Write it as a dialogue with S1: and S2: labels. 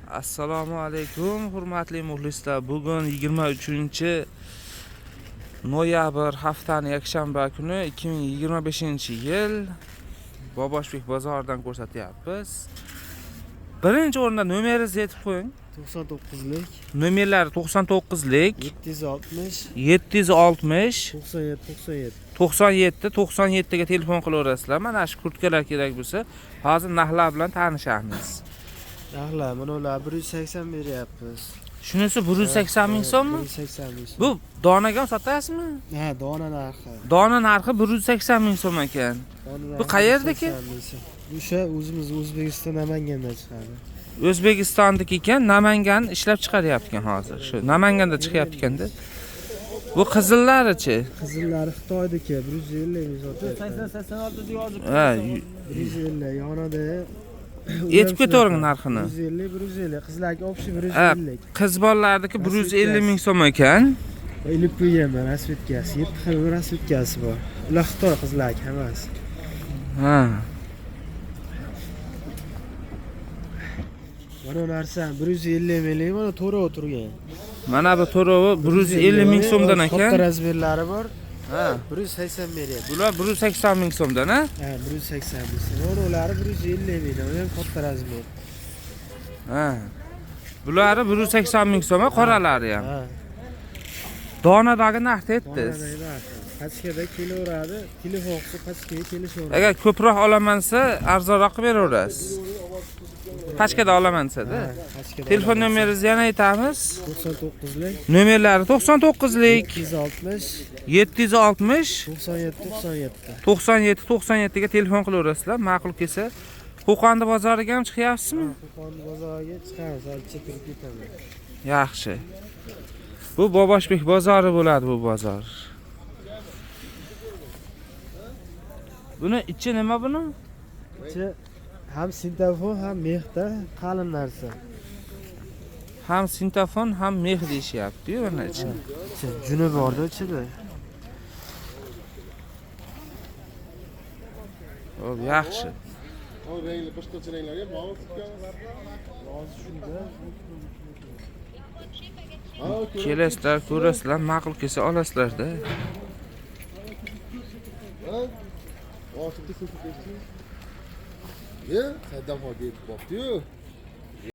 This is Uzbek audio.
S1: Assalomu alaykum, hurmatli muxlislar. Bugun 23-noyabr haftaning yakshanba kuni 2025-yil Boboshbek bozoridan ko'rsatyapmiz. Birinchi o'rinda nomeringizni aytib qo'ying.
S2: 99lik.
S1: Nomerlari 99lik
S2: 760
S1: 97 ga telefon qilaverasizlar. Mana shu kurtkalar kerak bo'lsa, hozir narxlar bilan tanishamiz.
S2: Narxlar mana ular 180 beryapmiz.
S1: Shunisi 180 ming so'mmi?
S2: 180 ming.
S1: Bu donaga sotasizmi?
S2: Ha, dona narxi.
S1: Dona narxi 180 ming so'm ekan. Bu qayerdaki?
S2: O'sha o'zimiz O'zbekiston Namanganda chiqadi.
S1: O'zbekistondagi ekan, Namangan ishlab chiqaryapti hozir. Shu Namanganda chiqyapti ekanda. Bu qizillarichi?
S2: Qizillari Xitoydagi 150 ming sotyapti.
S3: 86 deb yozib.
S1: Ha,
S2: 150 yonida.
S1: Aytib ketavering narxini.
S2: 150. Qizlarga общий 150.
S1: Qiz bolalardagi 150 ming so'm ekan.
S2: Ilib qo'yganman rasvetkasi, 7 xil rasvetkasi bor. Ular Xitoy qizlarga hammasi.
S1: Ha.
S2: Mana narsa 150 ming, mana to'rov turgan.
S1: Mana bu to'rovi 150 ming so'mdan ekan.
S2: Katta razmerlari bor.
S1: Ha,
S2: 180 beryapti.
S1: bular 180 ming so'mdan, ha?
S2: Ha, 180 ming. Mana ular 150 ming, u ham katta razmer.
S1: Ha. Bularni 180 ming so'm, qoralari ham.
S2: Ha.
S1: Donadagi narxni aytdingiz.
S2: Pachkada kelaveradi, telefon qilsa pachkaga kelishaveradi.
S1: Agar ko'proq olamansa, arzonroq beraverasiz. Pachkada olamansa-da. Telefon nomeringizni yana aytamiz.
S2: 99lik.
S1: Nomerlari 99lik
S2: 760
S1: 760
S2: 97
S1: 97 ga telefon qilaverasizlar. Ma'qul kelsa, Qo'qonda bozoriga ham chiqyapsizmi?
S2: Qo'qon bozoriga chiqamiz, hozir kirib ketaman.
S1: Yaxshi. Bu Boboshbek bozori bo'ladi bu bozor. Buni ichi nima buni?
S2: Ichi ham sintafon, ham mexda qalin narsa.
S1: Ham sintafon, ham mex deyishyapti-yu mana ichi.
S2: Juni borda ichida.
S1: Xo'p, yaxshi.
S4: O rangli boshqacha ranglarga bog'liq
S1: Kelasizlar, ko'rasizlar, ma'qul kelsa olasizlar-da.
S4: Ya, qaydan hozir yetib qopti-yu.